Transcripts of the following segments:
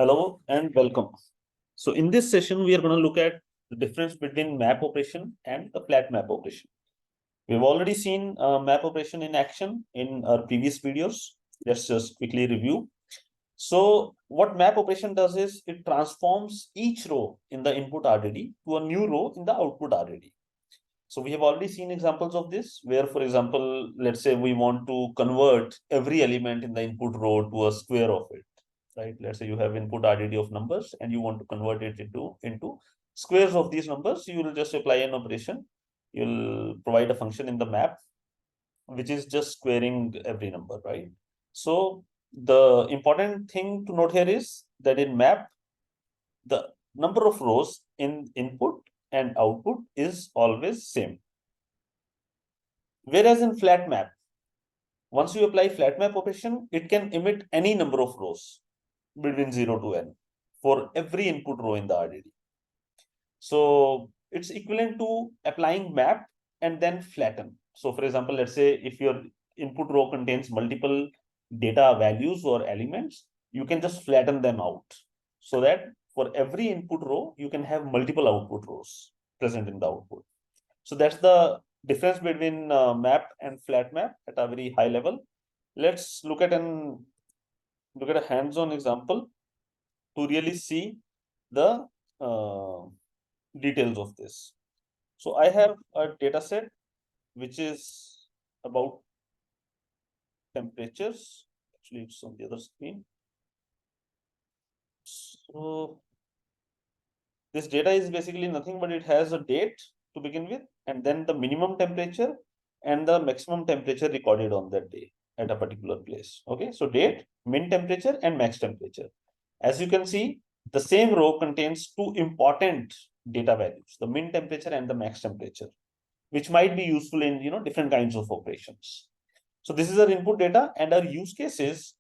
Hello and welcome. So in this session, we are going to look at the difference between map operation and the flat map operation. We've already seen map operation in action in our previous videos. Let's just quickly review. So what map operation does is it transforms each row in the input RDD to a new row in the output RDD. So we have already seen examples of this where, for example, let's say we want to convert every element in the input row to a square of it, right? Let's say you have input RDD of numbers and you want to convert it into squares of these numbers. You will just apply an operation. You'll provide a function in the map, which is just squaring every number, right? So the important thing to note here is that in map, the number of rows in input and output is always same. Whereas in flat map, once you apply flat map operation, it can emit any number of rows between 0 to n for every input row in the RDD. So it's equivalent to applying map and then flatten. So for example, let's say if your input row contains multiple data values or elements, you can just flatten them out so that for every input row, you can have multiple output rows present in the output. So that's the difference between map and flat map at a very high level. Let's look at a hands-on example to really see the details of this. So I have a data set which is about temperatures. Actually, it's on the other screen. So this data is basically nothing but it has a date to begin with, and then the minimum temperature and the maximum temperature recorded on that day at a particular place. Okay, so date, min temperature, and max temperature. As you can see, the same row contains two important data values, the min temperature and the max temperature, which might be useful in different kinds of operations. So this is our input data, and our use case is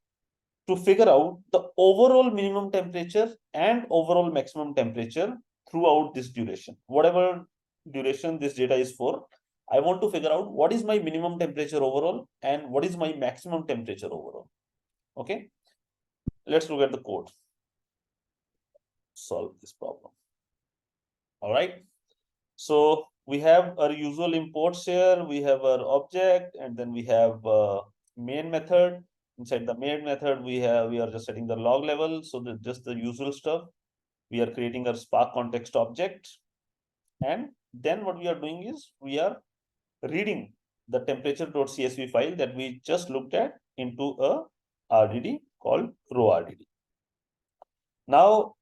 to figure out the overall minimum temperature and overall maximum temperature throughout this duration. Whatever duration this data is for, I want to figure out what is my minimum temperature overall and what is my maximum temperature overall. Okay, let's look at the code. Solve this problem. All right. So we have our usual imports here. We have our object, and then we have main method. Inside the main method, we are just setting the log level. So just the usual stuff. We are creating our Spark context object. And then what we are doing is we are reading the temperature.csv file that we just looked at into a RDD called row RDD. Now,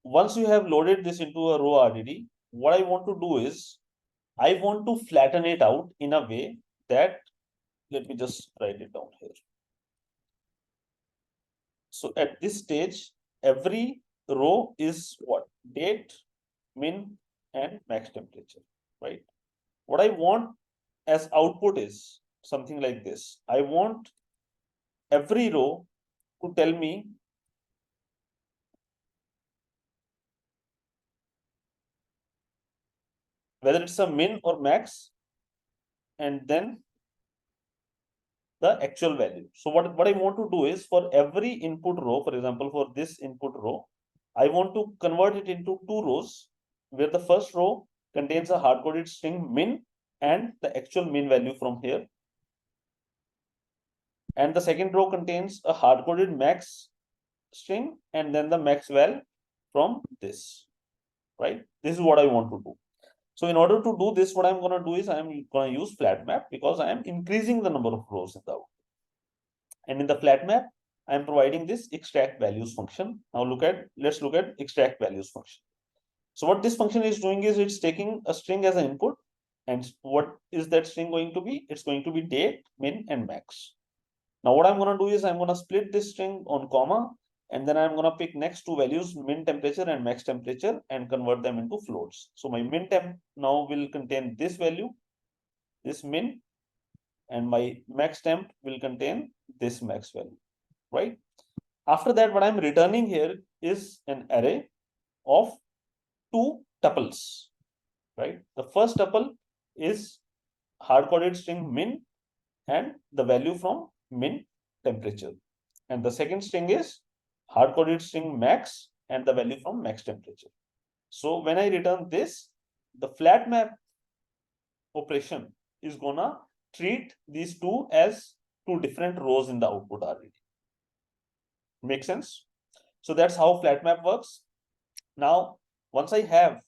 once you have loaded this into a row RDD, what I want to do is I want to flatten it out in a way that, let me just write it down here. So at this stage, every row is what? Date, min, and max temperature, right? What I want as output is something like this. I want every row to tell me whether it's a min or max, and then the actual value. So what I want to do is for every input row, for example, for this input row, I want to convert it into two rows where the first row contains a hard-coded string min and the actual min value from here. And the second row contains a hard-coded max string and then the max val from this, right? This is what I want to do. So in order to do this, what I'm going to do is I'm going to use flat map because I am increasing the number of rows in the output. And in the flat map, I'm providing this extract values function. Now let's look at extract values function. So what this function is doing is it's taking a string as an input. And what is that string going to be? It's going to be date, min, and max. Now what I'm going to do is I'm going to split this string on comma, and then I'm going to pick next two values, min temperature and max temperature, and convert them into floats. So my min temp now will contain this value, this min, and my max temp will contain this max value, right? After that, what I'm returning here is an array of two tuples, right? The first tuple is hard-coded string min and the value from min temperature. And the second string is hard-coded string max and the value from max temperature. So when I return this, the flat map operation is gonna treat these two as two different rows in the output already. Make sense? So that's how flat map works. Now, once I have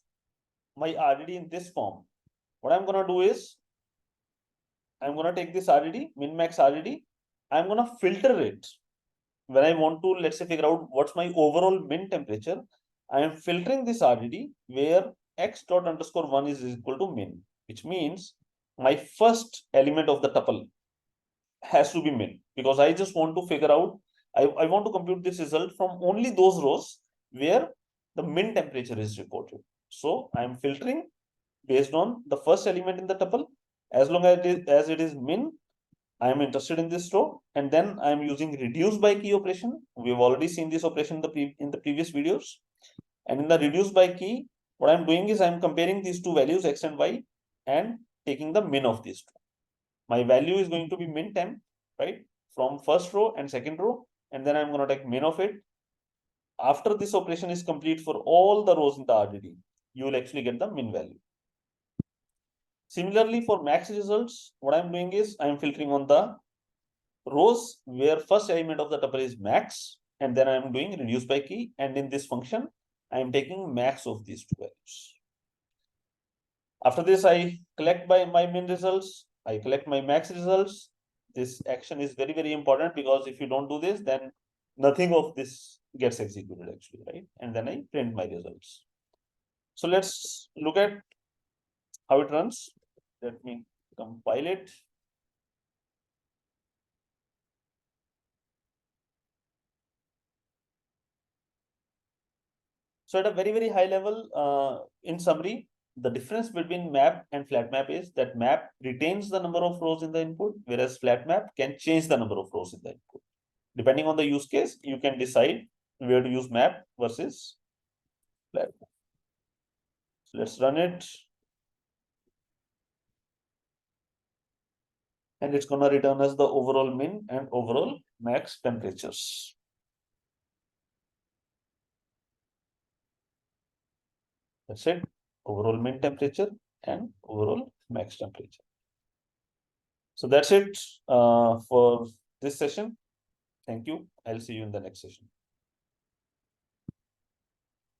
my RDD in this form, what I'm gonna do is I'm gonna take this RDD, min max RDD, I'm gonna filter it. When I want to, let's say, figure out what's my overall min temperature, I am filtering this RDD where x dot underscore 1 is equal to min, which means my first element of the tuple has to be min, because I just want to figure out, I want to compute this result from only those rows where the min temperature is reported. So I am filtering based on the first element in the tuple. As long as it is min, I am interested in this row, and then I am using reduce by key operation. We have already seen this operation in the previous videos. And in the reduce by key, what I'm doing is I'm comparing these two values x and y and taking the min of these two. My value is going to be min temp, right, from first row and second row, and then I'm going to take min of it. After this operation is complete for all the rows in the RDD, you will actually get the min value. Similarly, for max results, what I'm doing is I'm filtering on the rows where first element of the tuple is max, and then I'm doing reduce by key, and in this function, I'm taking max of these two values. After this, I collect my min results, I collect my max results. This action is very, very important, because if you don't do this, then nothing of this gets executed actually, right? And then I print my results. So let's look at how it runs. Let me compile it. So at a very, very high level, in summary, the difference between map and flat map is that map retains the number of rows in the input, whereas flat map can change the number of rows in the input. Depending on the use case, you can decide where to use map versus flat map. So let's run it. And it's going to return us the overall min and overall max temperatures. That's it. Overall min temperature and overall max temperature. So that's it for this session. Thank you. I'll see you in the next session.